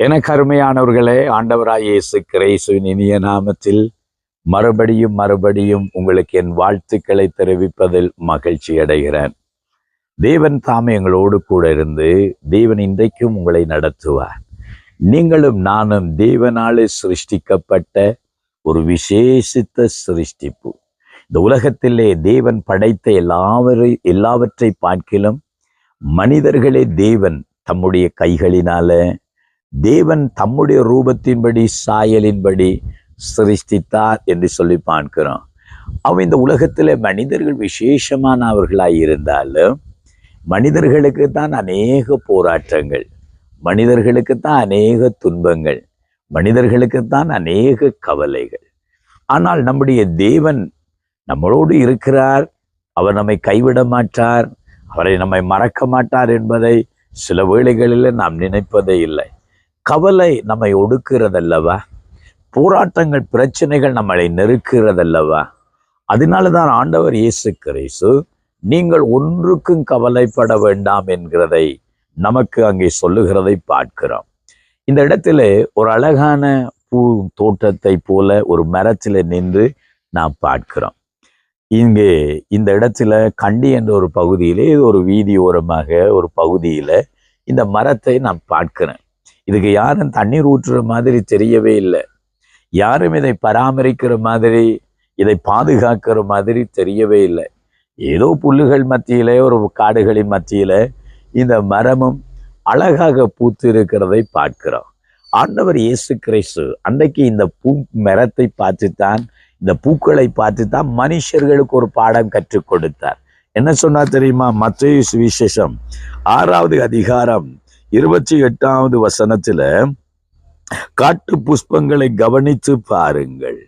எனக்கு அருமையானவர்களே, ஆண்டவராய் இயேசு கிறிஸ்துவின் இனிய நாமத்தில் மறுபடியும் உங்களுக்கு என் வாழ்த்துக்களை தெரிவிப்பதில் மகிழ்ச்சி அடைகிறேன். தேவன் தாமே எங்களோடு கூட இருந்து தேவன் இன்றைக்கும் உங்களை நடத்துவார். நீங்களும் நானும் தேவனாலே சிருஷ்டிக்கப்பட்ட ஒரு விசேஷித்த சிருஷ்டிப்பு. இந்த உலகத்திலே தேவன் படைத்த எல்லாவற்றை பார்க்கிலும் மனிதர்களே தேவன் தம்முடைய கைகளினால தேவன் தம்முடைய ரூபத்தின்படி சாயலின்படி சிருஷ்டித்தார் என்று சொல்லி பார்க்கிறோம். அவன் இந்த உலகத்தில் மனிதர்கள் விசேஷமானவர்களாய் இருந்தாலும் மனிதர்களுக்கு தான் அநேக போராட்டங்கள், மனிதர்களுக்கு தான் அநேக துன்பங்கள், மனிதர்களுக்கு தான் அநேக கவலைகள். ஆனால் நம்முடைய தேவன் நம்மளோடு இருக்கிறார். அவர் நம்மை கைவிட மாட்டார், அவரை நம்மை மறக்க மாட்டார் என்பதை சில வேளைகளில் நாம் நினைப்பதே இல்லை. கவலை நம்மை ஒடுக்கிறதல்லவா, போராட்டங்கள் பிரச்சனைகள் நம்மளை நெருக்கிறதல்லவா. அதனால தான் ஆண்டவர் இயேசு கிறிஸ்து நீங்கள் ஒன்றுக்கும் கவலைப்பட வேண்டாம் என்கிறதை நமக்கு அங்கே சொல்லுகிறதை பார்க்கிறோம். இந்த இடத்துல ஒரு அழகான பூ தோட்டத்தை போல ஒரு மரத்தில் நின்று நாம் பார்க்கிறோம். இங்கே இந்த இடத்துல கண்டி என்ற ஒரு பகுதியிலே ஒரு வீதி ஓரமாக ஒரு பகுதியில் இந்த மரத்தை நான் பார்க்கிறேன். இதுக்கு யாரும் தண்ணீர் ஊற்றுற மாதிரி தெரியவே இல்லை, யாரும் இதை பராமரிக்கிற மாதிரி இதை பாதுகாக்கிற மாதிரி தெரியவே இல்லை. ஏதோ புல்லுகள் மத்தியிலே ஒரு காடுகளின் மத்தியில இந்த மரமும் அழகாக பூத்து இருக்கிறதை பார்க்கிறோம். ஆண்டவர் இயேசு கிறிஸ்து அன்றைக்கு இந்த மரத்தை பார்த்துத்தான், இந்த பூக்களை பார்த்துத்தான் மனுஷர்களுக்கு ஒரு பாடம் கற்றுக் கொடுத்தார். என்ன சொன்னா தெரியுமா? மத்தேயு சுவிசேஷம் 6வது அதிகாரம் 28வது வசனத்துல காட்டு புஷ்பங்களை கவனித்து பாருங்கள்,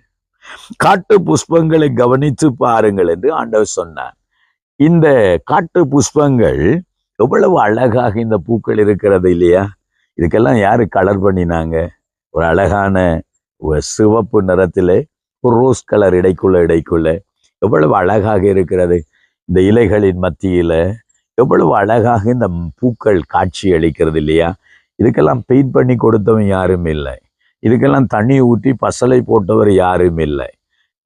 காட்டு புஷ்பங்களை கவனித்து பாருங்கள் என்று ஆண்டவர் சொன்னார். இந்த காட்டு புஷ்பங்கள் எவ்வளவு அழகாக இந்த பூக்கள் இருக்கிறது இல்லையா? இதுக்கெல்லாம் யாரு கலர் பண்ணினாங்க? ஒரு அழகான சிவப்பு நிறத்திலே ஒரு ரோஸ் கலர் இடைக்குள்ள எவ்வளவு அழகாக இருக்கிறது. இந்த இலைகளின் மத்தியில எவ்வளவு அழகாக இந்த பூக்கள் காட்சி அளிக்கிறது இல்லையா? இதுக்கெல்லாம் பெயிண்ட் பண்ணி கொடுத்தவன் யாரும் இல்லை, இதுக்கெல்லாம் தண்ணி ஊற்றி பசலை போட்டவர் யாரும் இல்லை.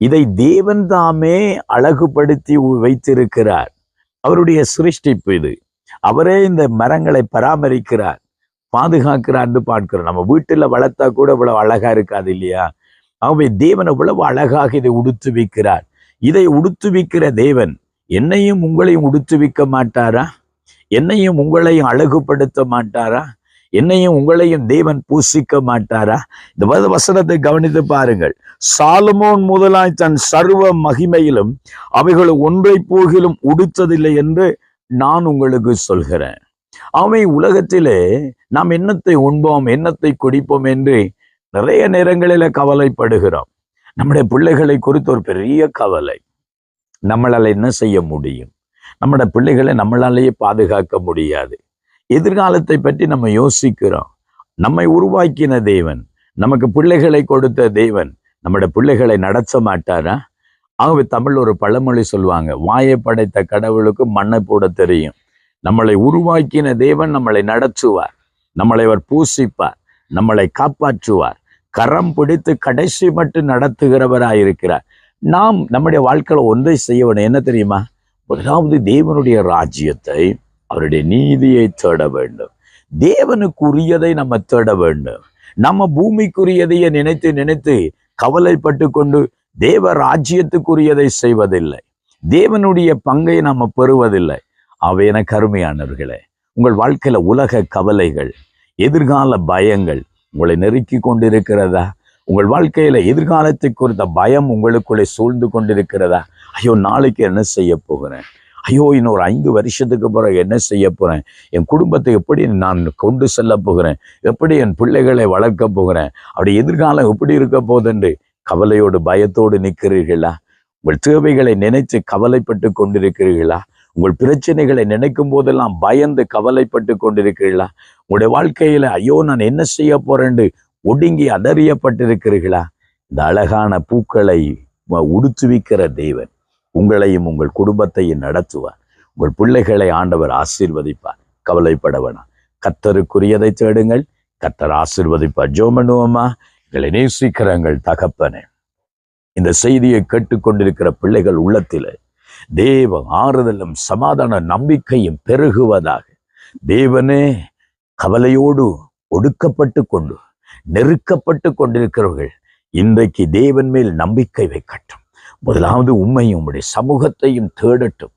இதை தேவன் தாமே அழகுபடுத்தி வைத்திருக்கிறார். அவருடைய சிருஷ்டிப்பு இது. அவரே இந்த மரங்களை பராமரிக்கிறார், பாதுகாக்கிறார்னு பார்க்கிறோம். நம்ம வீட்டில் வளர்த்தா கூட இவ்வளவு அழகா இருக்காது இல்லையா? ஆகவே தேவன் இவ்வளவு அழகாக இதை உடுத்துவிக்கிறார். இதை உடுத்துவிக்கிற தேவன் என்னையும் உங்களையும் உடுத்துவிக்க மாட்டாரா? என்னையும் உங்களையும் அழகுபடுத்த மாட்டாரா? என்னையும் உங்களையும் தேவன் பூசிக்க மாட்டாரா? இந்த வசனத்தை கவனித்து பாருங்கள். சாலமோன் முதலாய் தன் சர்வ மகிமையிலும் அவைகள் ஒன்றை போகிலும் உடுத்ததில்லை என்று நான் உங்களுக்கு சொல்கிறேன். அவை உலகத்திலே நாம் என்னத்தை உண்போம், என்னத்தை குடிப்போம் என்று நிறைய நேரங்களில கவலைப்படுகிறோம். நம்முடைய பிள்ளைகளை குறித்து ஒரு பெரிய கவலை. நம்மளால என்ன செய்ய முடியும்? நம்முடைய பிள்ளைகளை நம்மளாலேயே பாதுகாக்க முடியாது. எதிர்காலத்தை பற்றி நம்ம யோசிக்கிறோம். நம்மை உருவாக்கின தேவன், நமக்கு பிள்ளைகளை கொடுத்த தேவன் நம்முடைய பிள்ளைகளை நடத்த மாட்டாரா? ஆகவே தமிழ் ஒரு பழமொழி சொல்லுவாங்க, வாயை படைத்த கடவுளுக்கு மண்ணை போட தெரியும். நம்மளை உருவாக்கின தேவன் நம்மளை நடத்துவார், நம்மளை அவர் பூசிப்பார், நம்மளை காப்பாற்றுவார், கரம் பிடித்து கடைசி மட்டும் நடத்துகிறவராயிருக்கிறார். நாம் நம்முடைய வாழ்க்கையில ஒன்றை செய்ய வேண்டும். என்ன தெரியுமா? முதலாவது தேவனுடைய ராஜ்யத்தை, அவருடைய நீதியை தேட வேண்டும். தேவனுக்குரியதை நம்ம தேட வேண்டும். நம்ம பூமிக்குரியதையே நினைத்து நினைத்து கவலைப்பட்டு கொண்டு தேவ ராஜ்யத்துக்குரியதை செய்வதில்லை, தேவனுடைய பங்கை நம்ம பெறுவதில்லை. அவை என கருமையானவர்களே, உங்கள் வாழ்க்கையில உலக கவலைகள், எதிர்கால பயங்கள் உங்களை நெருக்கி கொண்டிருக்கிறதா? உங்கள் வாழ்க்கையில எதிர்காலத்தை குறித்த பயம் உங்களுக்குள்ளே சூழ்ந்து கொண்டிருக்கிறதா? ஐயோ, நாளைக்கு என்ன செய்ய போகிறேன்? ஐயோ, இன்னொரு 5 வருஷத்துக்கு பிறகு என்ன செய்ய போறேன்? என் குடும்பத்தை எப்படி நான் கொண்டு செல்ல போகிறேன்? எப்படி என் பிள்ளைகளை வளர்க்க போகிறேன்? அவருடைய எதிர்காலம் எப்படி இருக்க போதென்று கவலையோடு பயத்தோடு நிற்கிறீர்களா? உங்கள் தேவைகளை நினைத்து கவலைப்பட்டு கொண்டிருக்கிறீர்களா? உங்கள் பிரச்சனைகளை நினைக்கும் போதெல்லாம் பயந்து கவலைப்பட்டு கொண்டிருக்கிறீர்களா? உங்களுடைய வாழ்க்கையில ஐயோ நான் என்ன செய்ய போறேன்னு ஒடுங்கி அதறியப்பட்டிருக்கிறீர்களா? இந்த அழகான பூக்களை உடுத்துவிக்கிற தேவன் உங்களையும் உங்கள் குடும்பத்தையும் நடத்துவார். உங்கள் பிள்ளைகளை ஆண்டவர் ஆசீர்வதிப்பார். கவலைப்பட வேணாம். கர்த்தருக்குரியதை தேடுங்கள், கர்த்தர் ஆசீர்வதிப்பார். ஜெபம் பண்ணுவோமா? எங்களை நேசிக்கிற எங்கள் தகப்பனே, இந்த செய்தியை கேட்டுக்கொண்டிருக்கிற பிள்ளைகள் உள்ளத்திலே தேவ ஆறுதலும் சமாதான நம்பிக்கையும் பெருகுவதாக. தேவனே, கவலையோடு ஒடுக்கப்பட்டு கொண்டு நெருக்கப்பட்டு கொண்டிருக்கிறவர்கள் இன்றைக்கு தேவன் மேல் நம்பிக்கை வைக்கட்டும். முதலாவது உம்மையும் உம்முடைய சமூகத்தையும் தேடட்டும்,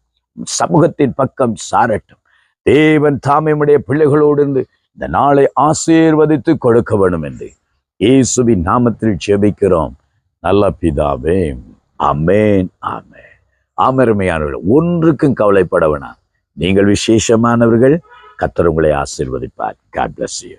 சமூகத்தின் பக்கம் சாரட்டும். தேவன் தாமே உம்முடைய பிள்ளைகளோடு இருந்து இந்த நாளை ஆசீர்வதித்து கொடுக்க வேண்டும் என்று இயேசுவின் நாமத்தில் ஜெபிக்கிறோம் நல்ல பிதாவே. ஆமென், ஆமென். அருமையானவர்கள், ஒன்றுக்கும் கவலைப்பட வேணாம். நீங்கள் விசேஷமானவர்கள். கர்த்தர் உங்களை ஆசீர்வதிப்பார். God bless you.